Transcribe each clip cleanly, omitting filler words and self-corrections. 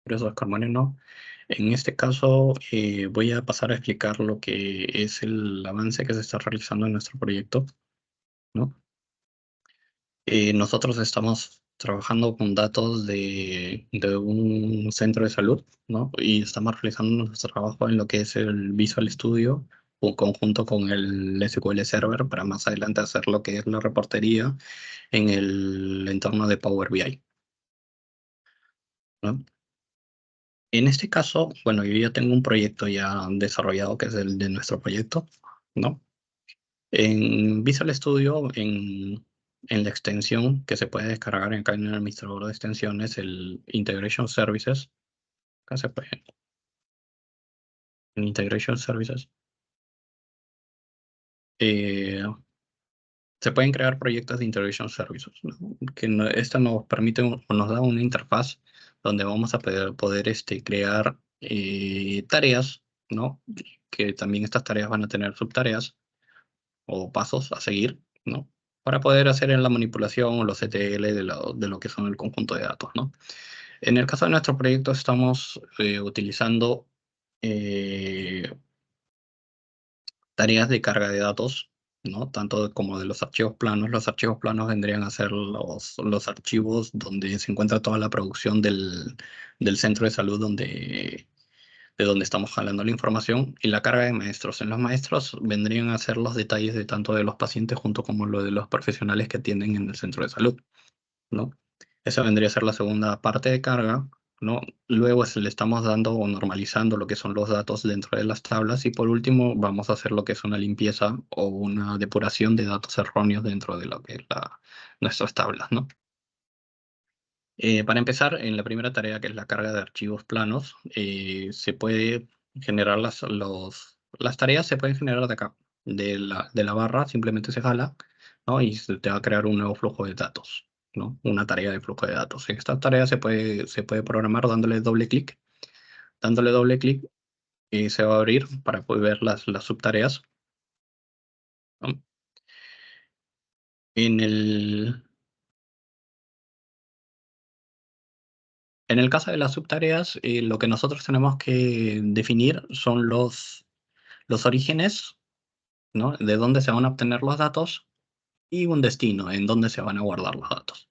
de Oscar Moreno. En este caso, voy a pasar a explicar lo que es el avance que se está realizando en nuestro proyecto, ¿no? Nosotros estamos trabajando con datos de un centro de salud, ¿no? Y estamos realizando nuestro trabajo en lo que es el Visual Studio, en conjunto con el SQL Server, para más adelante hacer lo que es la reportería en el entorno de Power BI, ¿no? En este caso, bueno, yo ya tengo un proyecto ya desarrollado que es el de nuestro proyecto, ¿no? En Visual Studio, en la extensión que se puede descargar acá en el administrador de extensiones, el Integration Services, acá se puede, en Integration Services, eh, se pueden crear proyectos de Integration Services, ¿no? Esto nos permite o nos da una interfaz donde vamos a poder crear tareas, ¿no? Que también estas tareas van a tener subtareas o pasos a seguir, ¿no? Para poder hacer en la manipulación o los ETL de lo que son el conjunto de datos, ¿no? En el caso de nuestro proyecto estamos utilizando eh, tareas de carga de datos, ¿no? Tanto como de los archivos planos. Los archivos planos vendrían a ser los archivos donde se encuentra toda la producción del centro de salud de donde estamos jalando la información, y la carga de maestros. En los maestros vendrían a ser los detalles de tanto de los pacientes junto como lo de los profesionales que atienden en el centro de salud, ¿no? Esa vendría a ser la segunda parte de carga, ¿no? Luego le estamos dando o normalizando lo que son los datos dentro de las tablas, y por último vamos a hacer lo que es una limpieza o una depuración de datos erróneos dentro de lo que es nuestras tablas, ¿no? Para empezar, en la primera tarea, que es la carga de archivos planos, se puede generar las tareas se pueden generar de acá, de la barra, simplemente se jala, ¿no? Y se te va a crear un nuevo flujo de datos, ¿no? Una tarea de flujo de datos. En esta tarea se puede programar dándole doble clic. Dándole doble clic, se va a abrir para poder ver las subtareas, ¿no? En el, en el caso de las subtareas, lo que nosotros tenemos que definir son los orígenes, ¿no? De dónde se van a obtener los datos, y un destino en donde se van a guardar los datos.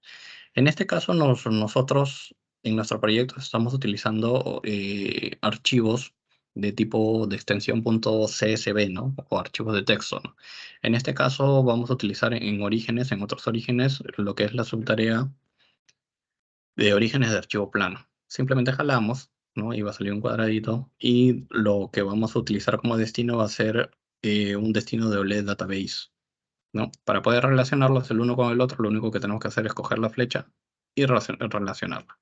En este caso, nosotros en nuestro proyecto estamos utilizando archivos de tipo de extensión .csv, ¿no? O archivos de texto, ¿no? En este caso vamos a utilizar en otros orígenes, lo que es la subtarea de orígenes de archivo plano. Simplemente jalamos, ¿no? Y va a salir un cuadradito, y lo que vamos a utilizar como destino va a ser un destino de OLED Database, ¿no? Para poder relacionarlos el uno con el otro, lo único que tenemos que hacer es coger la flecha y relacionarla.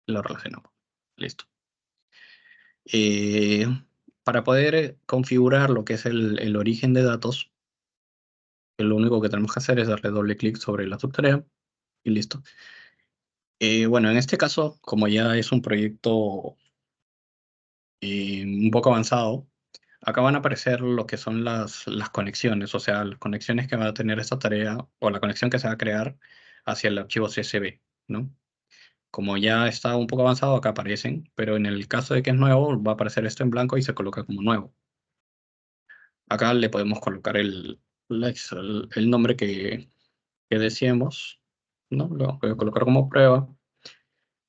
Lo relacionamos. Listo. Eh, para poder configurar lo que es el origen de datos, lo único que tenemos que hacer es darle doble clic sobre la subtarea y listo. Bueno, en este caso, como ya es un proyecto un poco avanzado, acá van a aparecer lo que son las conexiones, o sea, las conexiones que va a tener esta tarea o la conexión que se va a crear hacia el archivo CSV, ¿no? Como ya está un poco avanzado, acá aparecen, pero en el caso de que es nuevo, va a aparecer esto en blanco y se coloca como nuevo. Acá le podemos colocar el nombre que deseemos, ¿no? Lo voy a colocar como prueba.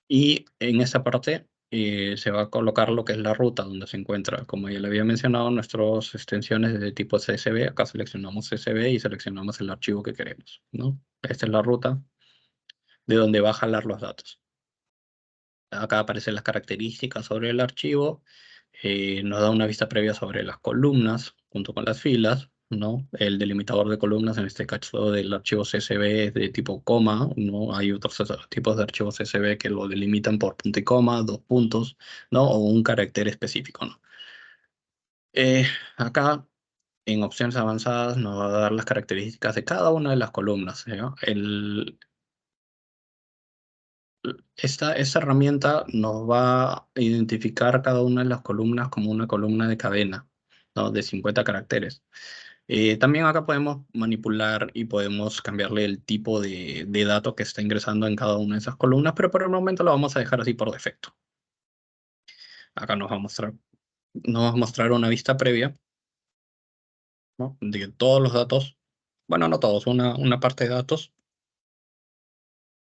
Y en esa parte se va a colocar lo que es la ruta donde se encuentra. Como ya le había mencionado, nuestras extensiones de tipo CSV, acá seleccionamos CSV y seleccionamos el archivo que queremos, ¿no? Esta es la ruta de donde va a jalar los datos. Acá aparecen las características sobre el archivo, nos da una vista previa sobre las columnas junto con las filas, ¿no? El delimitador de columnas, en este caso del archivo CSV, es de tipo coma, ¿no? Hay otros tipos de archivos CSV que lo delimitan por punto y coma, dos puntos, ¿no? O un carácter específico, ¿no? Eh, Acá, en opciones avanzadas, nos va a dar las características de cada una de las columnas, ¿no? Esta herramienta nos va a identificar cada una de las columnas como una columna de cadena, ¿no? De 50 caracteres. También acá podemos manipular y podemos cambiarle el tipo de dato que está ingresando en cada una de esas columnas, pero por el momento lo vamos a dejar así por defecto. Acá nos va a mostrar una vista previa, ¿no? De todos los datos, bueno, no todos, una parte de datos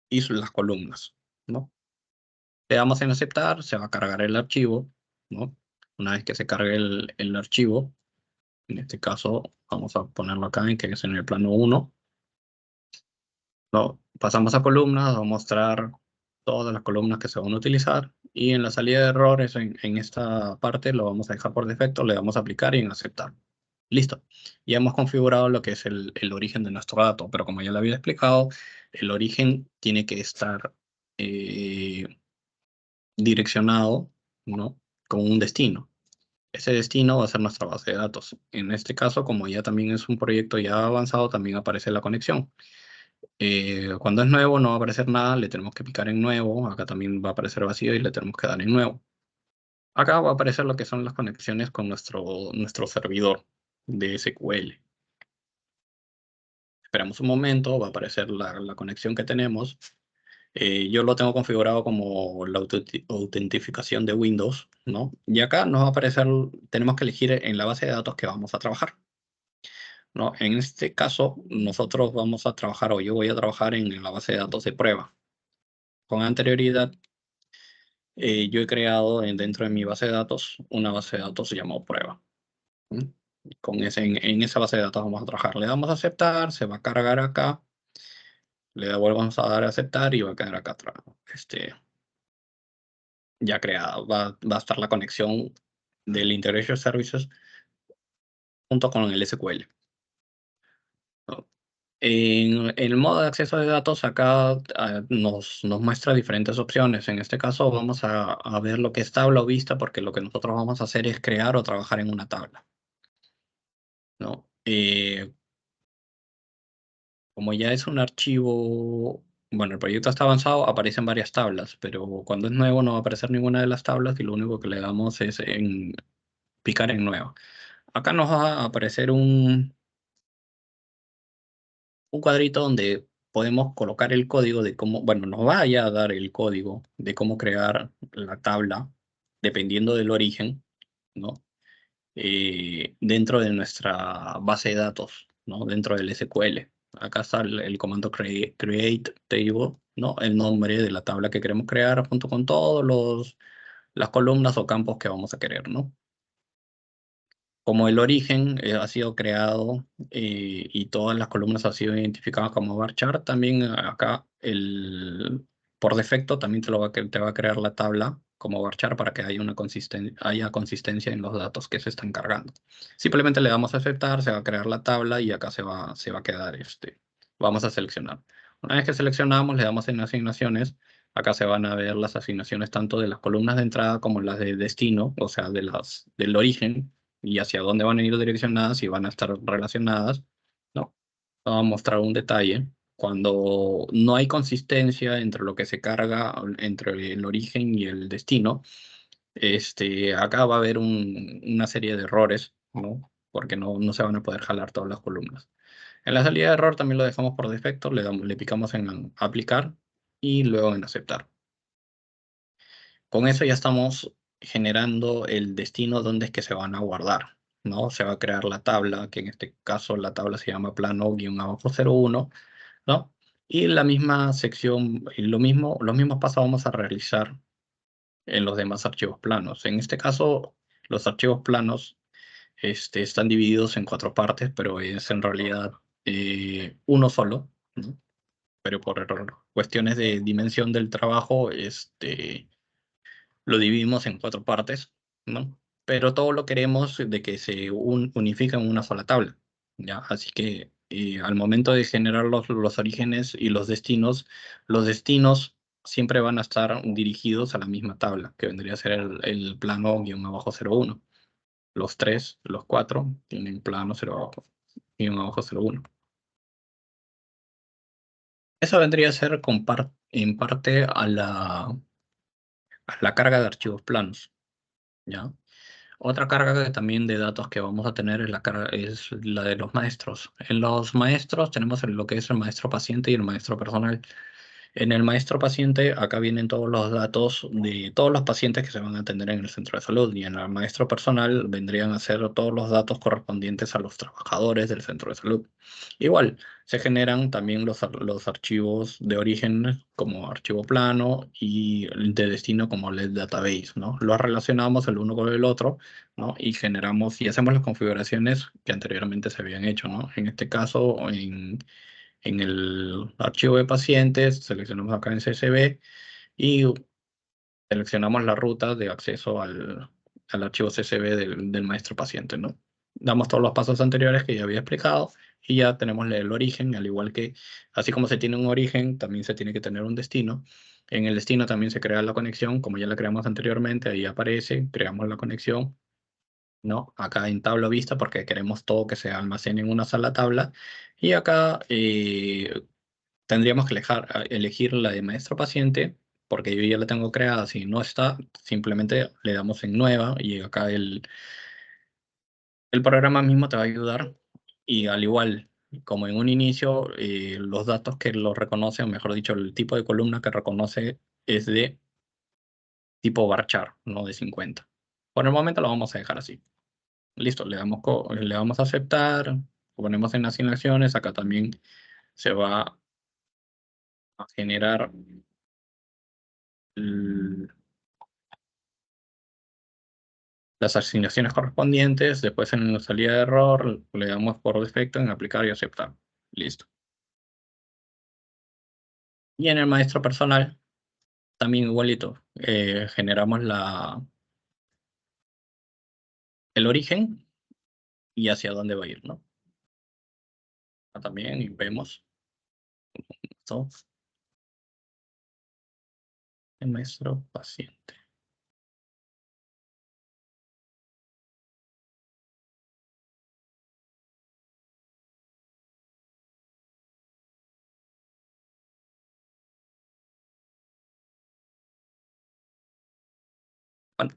y las columnas, ¿no? Le damos en aceptar, se va a cargar el archivo, ¿no? Una vez que se cargue el archivo, en este caso vamos a ponerlo acá en que es en el plano 1, ¿no? Pasamos a columnas, va a mostrar todas las columnas que se van a utilizar y en la salida de errores en esta parte lo vamos a dejar por defecto, le damos a aplicar y en aceptar. Listo. Ya hemos configurado lo que es el origen de nuestro dato, pero como ya lo había explicado, el origen tiene que estar direccionado, ¿no? Con un destino. Ese destino va a ser nuestra base de datos. En este caso, como ya también es un proyecto ya avanzado, también aparece la conexión. Cuando es nuevo no va a aparecer nada, le tenemos que picar en nuevo. Acá también va a aparecer vacío y le tenemos que dar en nuevo. Acá va a aparecer lo que son las conexiones con nuestro servidor de SQL. Esperamos un momento, va a aparecer la conexión que tenemos. Yo lo tengo configurado como la autentificación de Windows, ¿no? Y acá nos va a aparecer, tenemos que elegir en la base de datos que vamos a trabajar, ¿no? En este caso, nosotros vamos a trabajar, o yo voy a trabajar en la base de datos de prueba. Con anterioridad, yo he creado dentro de mi base de datos una base de datos llamada prueba. ¿M? En esa base de datos vamos a trabajar. Le damos a aceptar, se va a cargar acá, volvemos a dar a aceptar y va a quedar acá atrás. Ya creada. Va a estar la conexión del Integration Services junto con el SQL, ¿no? En el modo de acceso de datos, acá nos muestra diferentes opciones. En este caso, vamos a ver lo que es tabla o vista, porque lo que nosotros vamos a hacer es crear o trabajar en una tabla, ¿no? Como ya es un archivo, bueno, el proyecto está avanzado, aparecen varias tablas, pero cuando es nuevo no va a aparecer ninguna de las tablas y lo único que le damos es en picar en nuevo. Acá nos va a aparecer un cuadrito donde podemos colocar el código de cómo, bueno, nos va ya a dar el código de cómo crear la tabla, dependiendo del origen, ¿no? Dentro de nuestra base de datos, ¿no? Dentro del SQL. Acá está el comando create table, ¿no? El nombre de la tabla que queremos crear junto con todos las columnas o campos que vamos a querer, ¿no? Como el origen ha sido creado y todas las columnas han sido identificadas como varchar, también acá por defecto también te va a crear la tabla como varchar para que haya consistencia en los datos que se están cargando. Simplemente le damos a aceptar, se va a crear la tabla y acá se va a quedar, vamos a seleccionar. Una vez que seleccionamos, le damos en asignaciones. Acá se van a ver las asignaciones tanto de las columnas de entrada como las de destino, o sea, del origen y hacia dónde van a ir direccionadas y van a estar relacionadas, ¿no? Vamos a mostrar un detalle. Cuando no hay consistencia entre lo que se carga, entre el origen y el destino, acá va a haber una serie de errores, ¿no? Porque no se van a poder jalar todas las columnas. En la salida de error también lo dejamos por defecto, le picamos en aplicar y luego en aceptar. Con eso ya estamos generando el destino donde es que se van a guardar, ¿no? Se va a crear la tabla, que en este caso la tabla se llama plano-01, ¿no? Y la misma sección, y los mismos pasos vamos a realizar en los demás archivos planos. En este caso, los archivos planos están divididos en 4 partes, pero es en realidad uno solo, ¿no? Pero por cuestiones de dimensión del trabajo, lo dividimos en 4 partes, ¿no? Pero todo lo queremos de que se unifique en una sola tabla, ¿ya? Así que al momento de generar los orígenes y los destinos siempre van a estar dirigidos a la misma tabla, que vendría a ser el plano -01. Los 3, los 4 tienen plano 0-01. Eso vendría a ser en parte a la carga de archivos planos, ¿ya? Otra carga también de datos que vamos a tener es la de los maestros. En los maestros tenemos lo que es el maestro paciente y el maestro personal. En el maestro paciente, acá vienen todos los datos de todos los pacientes que se van a atender en el centro de salud, y en el maestro personal vendrían a ser todos los datos correspondientes a los trabajadores del centro de salud. Igual, se generan también los archivos de origen como archivo plano y de destino como LED database, ¿no? Los relacionamos el uno con el otro, ¿no? Y generamos y hacemos las configuraciones que anteriormente se habían hecho, ¿no? En este caso, en el archivo de pacientes, seleccionamos acá en CSV y seleccionamos la ruta de acceso al archivo CSV del maestro paciente, ¿no? Damos todos los pasos anteriores que ya había explicado y ya tenemos el origen, al igual que, así como se tiene un origen, también se tiene que tener un destino. En el destino también se crea la conexión, como ya la creamos anteriormente, ahí aparece, creamos la conexión, ¿no? Acá en tabla vista, porque queremos todo que se almacene en una sola tabla. Y acá tendríamos que elegir la de maestro paciente, porque yo ya la tengo creada. Si no está, simplemente le damos en nueva y acá el programa mismo te va a ayudar. Y al igual, como en un inicio, los datos que lo reconoce, o mejor dicho, el tipo de columna que reconoce es de tipo varchar, no de 50. Por el momento lo vamos a dejar así. Listo, le damos a aceptar, ponemos en asignaciones. Acá también se va a generar las asignaciones correspondientes. Después en la salida de error le damos por defecto en aplicar y aceptar. Listo. Y en el maestro personal también igualito. Generamos el origen y hacia dónde va a ir, ¿no? Acá también y vemos esto, el maestro paciente. Bueno,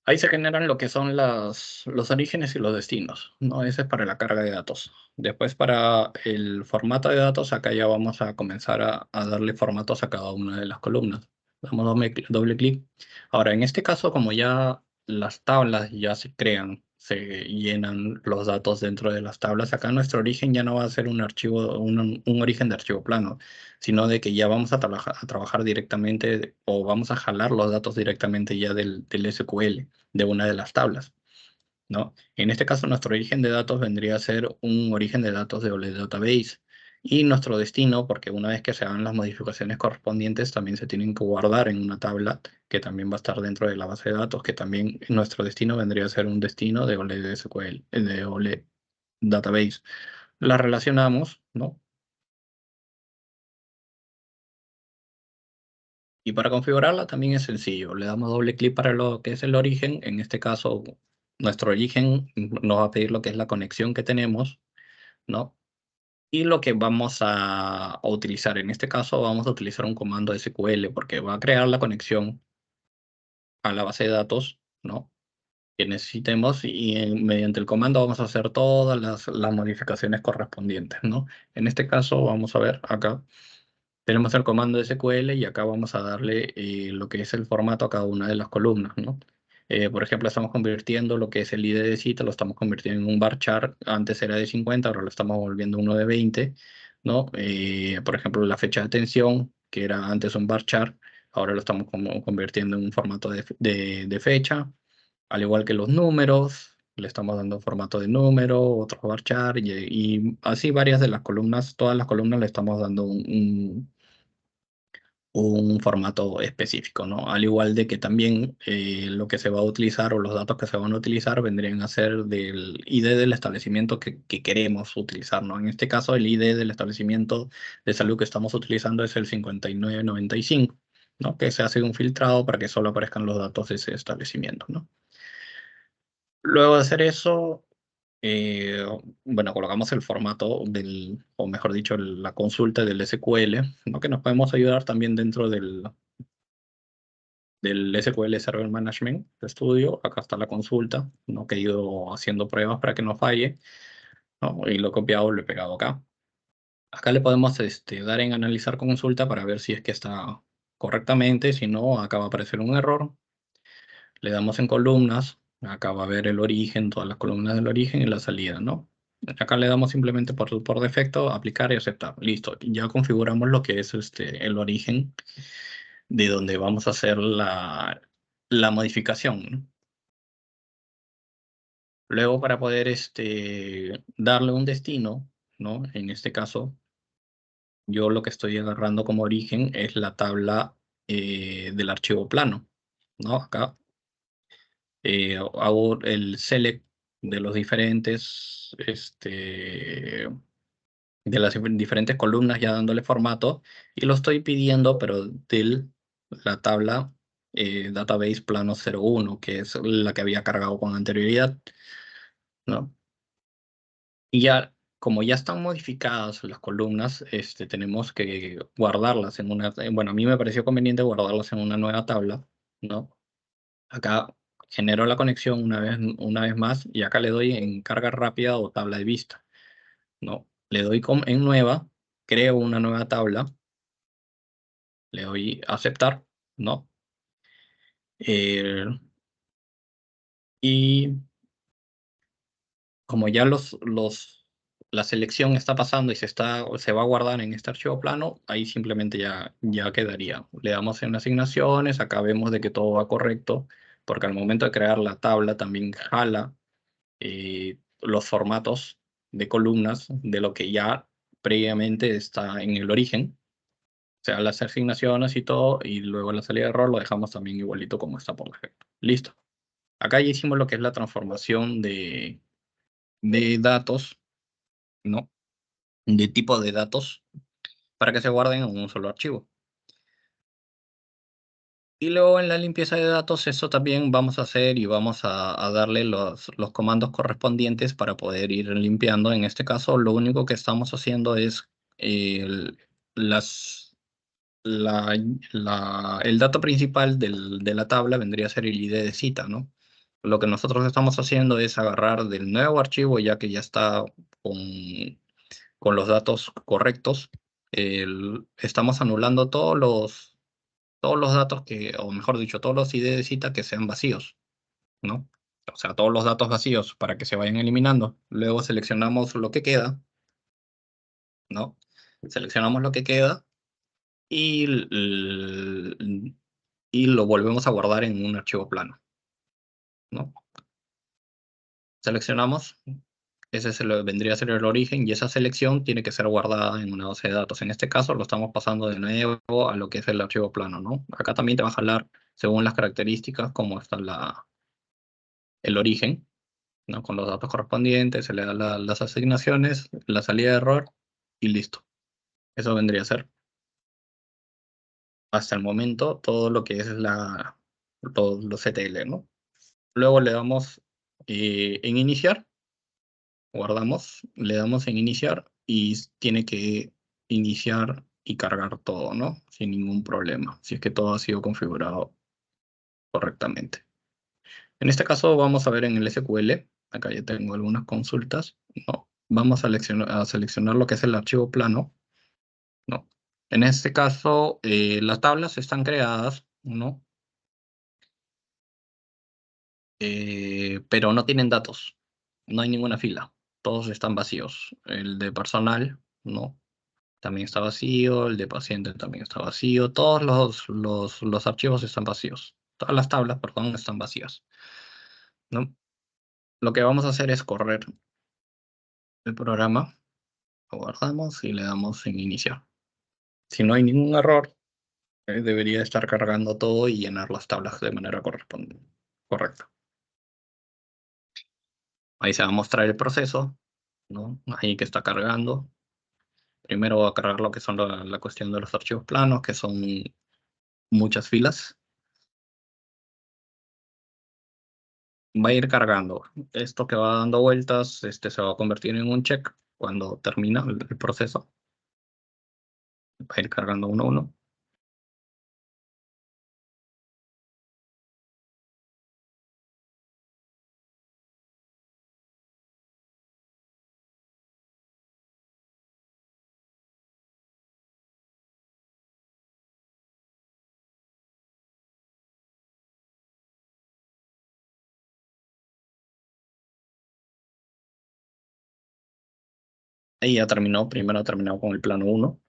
ahí se generan lo que son los orígenes y los destinos, ¿no? Ese es para la carga de datos. Después, para el formato de datos, acá ya vamos a comenzar a darle formatos a cada una de las columnas. Damos doble clic. Ahora, en este caso, como ya las tablas ya se crean, se llenan los datos dentro de las tablas, acá nuestro origen ya no va a ser un archivo, un origen de archivo plano, sino de que ya vamos a trabajar directamente o vamos a jalar los datos directamente ya del SQL de una de las tablas, ¿no? En este caso, nuestro origen de datos vendría a ser un origen de datos de OLED Database. Y nuestro destino, porque una vez que se hagan las modificaciones correspondientes, también se tienen que guardar en una tabla que también va a estar dentro de la base de datos, que también nuestro destino vendría a ser un destino de OLED SQL, de OLED Database. La relacionamos, ¿no? Y para configurarla también es sencillo. Le damos doble clic para lo que es el origen. En este caso, nuestro origen nos va a pedir lo que es la conexión que tenemos, ¿no? Y lo que vamos a utilizar. En este caso, vamos a utilizar un comando SQL porque va a crear la conexión a la base de datos, ¿no? Que necesitemos, y mediante el comando vamos a hacer todas las modificaciones correspondientes, ¿no? En este caso, vamos a ver acá. Tenemos el comando SQL y acá vamos a darle lo que es el formato a cada una de las columnas, ¿no? Por ejemplo, estamos convirtiendo lo que es el ID de cita, lo estamos convirtiendo en un varchar. Antes era de 50, ahora lo estamos volviendo uno de 20, ¿no? Por ejemplo, la fecha de atención, que era antes un varchar, ahora lo estamos convirtiendo en un formato de fecha. Al igual que los números, le estamos dando formato de número, otro varchar, y así varias de las columnas, todas las columnas le estamos dando un formato específico, ¿no? Al igual de que también lo que se va a utilizar o los datos que se van a utilizar vendrían a ser del ID del establecimiento que queremos utilizar, ¿no? En este caso, el ID del establecimiento de salud que estamos utilizando es el 5995, ¿no? Que se hace un filtrado para que solo aparezcan los datos de ese establecimiento, ¿no? Luego de hacer eso, eh, bueno, colocamos el formato o mejor dicho, la consulta del SQL, ¿no? Que nos podemos ayudar también dentro del SQL Server Management Studio. Acá está la consulta, ¿no? Que he ido haciendo pruebas para que no falle, ¿no? Y lo he copiado, lo he pegado acá. Acá le podemos dar en analizar consulta para ver si es que está correctamente. Si no, acá va a aparecer un error. Le damos en columnas. Acá va a ver el origen, todas las columnas del origen y la salida, ¿no? Acá le damos simplemente por defecto aplicar y aceptar. Listo. Ya configuramos lo que es el origen de donde vamos a hacer la modificación, ¿no? Luego, para poder darle un destino, ¿no? En este caso, yo lo que estoy agarrando como origen es la tabla del archivo plano, ¿no? Acá hago el select de los diferentes, de las diferentes columnas, ya dándole formato, y lo estoy pidiendo, pero de la tabla database plano 01, que es la que había cargado con anterioridad, ¿no? Y ya, como ya están modificadas las columnas, tenemos que guardarlas en una, bueno, a mí me pareció conveniente guardarlas en una nueva tabla, ¿no? Acá genero la conexión una vez más y acá le doy en carga rápida o tabla de vista, ¿no? Le doy en nueva, creo una nueva tabla, le doy a aceptar, ¿no? Eh, y como ya la selección está pasando y se va a guardar en este archivo plano, ahí simplemente ya quedaría. Le damos en asignaciones, acá vemos de que todo va correcto, porque al momento de crear la tabla también jala los formatos de columnas de lo que ya previamente está en el origen. O sea, las asignaciones y todo, y luego la salida de error lo dejamos también igualito como está por defecto. Listo. Acá ya hicimos lo que es la transformación de datos, ¿no? De tipo de datos para que se guarden en un solo archivo. Y luego en la limpieza de datos, eso también vamos a hacer y vamos a darle los comandos correspondientes para poder ir limpiando. En este caso, lo único que estamos haciendo es el, las, el dato principal de la tabla vendría a ser el ID de cita, ¿no? Lo que nosotros estamos haciendo es agarrar del nuevo archivo, ya que ya está con, con los datos correctos. Estamos anulando todos los datos que, o mejor dicho, todos los ID de cita que sean vacíos, ¿no? O sea, todos los datos vacíos para que se vayan eliminando. Luego seleccionamos lo que queda, ¿no? Seleccionamos lo que queda y, y lo volvemos a guardar en un archivo plano, ¿no? Seleccionamos, vendría a ser el origen y esa selección tiene que ser guardada en una base de datos. En este caso lo estamos pasando de nuevo a lo que es el archivo plano, ¿no? Acá también te va a jalar según las características cómo está el origen, ¿no? Con los datos correspondientes, se le da las asignaciones, la salida de error y listo. Eso vendría a ser hasta el momento todo lo que es los CTL, ¿no? Luego le damos en iniciar, guardamos, le damos en iniciar y tiene que iniciar y cargar todo, ¿no? Sin ningún problema, si es que todo ha sido configurado correctamente. En este caso vamos a ver en el SQL, acá ya tengo algunas consultas, ¿no? Vamos a seleccionar lo que es el archivo plano, ¿no? En este caso, las tablas están creadas, ¿no? Pero no tienen datos, no hay ninguna fila, todos están vacíos. El de personal, ¿no? También está vacío, el de paciente también está vacío, todos los archivos están vacíos, todas las tablas, perdón, están vacías, ¿no? Lo que vamos a hacer es correr el programa, lo guardamos y le damos en iniciar. Si no hay ningún error, debería estar cargando todo y llenar las tablas de manera correspondiente. Correcto. Ahí se va a mostrar el proceso, ¿no? Ahí que está cargando. Primero va a cargar lo que son la cuestión de los archivos planos, que son muchas filas. Va a ir cargando. Esto que va dando vueltas, se va a convertir en un check cuando termina el proceso. Va a ir cargando uno a uno. Ahí ya terminó, primero ha terminado con el plano uno,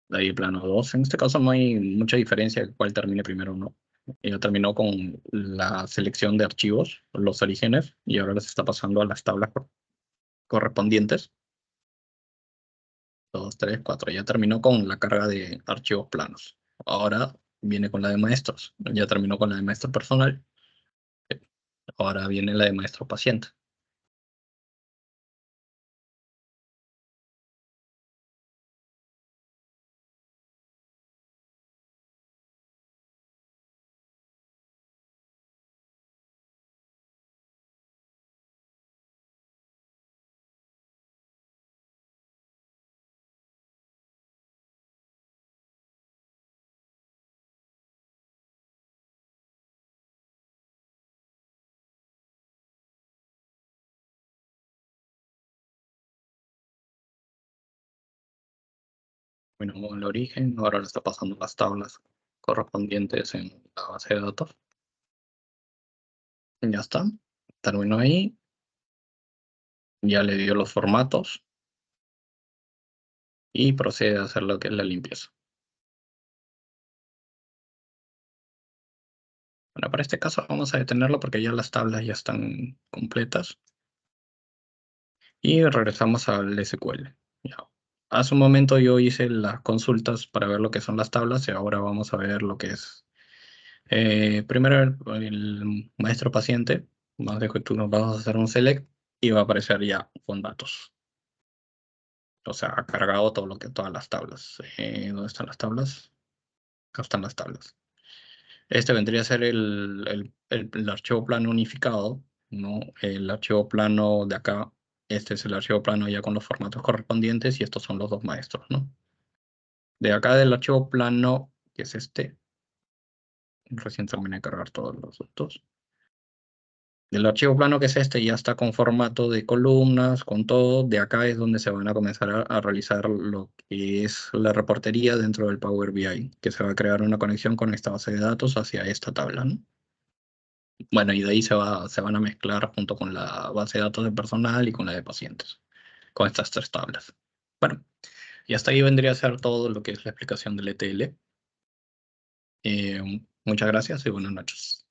de ahí el plano 2. En este caso no hay mucha diferencia de cuál termine primero o no. Y ya terminó con la selección de archivos, los orígenes, y ahora se está pasando a las tablas correspondientes. 2, 3, 4. Ya terminó con la carga de archivos planos. Ahora viene con la de maestros. Ya terminó con la de maestro personal. Ahora viene la de maestro paciente. Bueno, con el origen, ahora le está pasando las tablas correspondientes en la base de datos. Ya está. Terminó ahí. Ya le dio los formatos y procede a hacer lo que es la limpieza. Bueno, para este caso vamos a detenerlo porque ya las tablas ya están completas y regresamos al SQL. Ya. Hace un momento yo hice las consultas para ver lo que son las tablas y ahora vamos a ver lo que es. Primero el maestro paciente, más de que tú nos vas a hacer un select y va a aparecer ya con datos. O sea, ha cargado todo lo que, todas las tablas. ¿Dónde están las tablas? Acá están las tablas. Este vendría a ser el archivo plano unificado, ¿no? El archivo plano de acá, este es el archivo plano ya con los formatos correspondientes y estos son los dos maestros, ¿no? De acá del archivo plano, que es este, recién terminé de cargar todos los datos. El archivo plano que es este ya está con formato de columnas, con todo. De acá es donde se van a comenzar a realizar lo que es la reportería dentro del Power BI, que se va a crear una conexión con esta base de datos hacia esta tabla, ¿no? Bueno, y de ahí se van a mezclar junto con la base de datos de personal y con la de pacientes, con estas tres tablas. Bueno, y hasta ahí vendría a ser todo lo que es la explicación del ETL. Muchas gracias y buenas noches.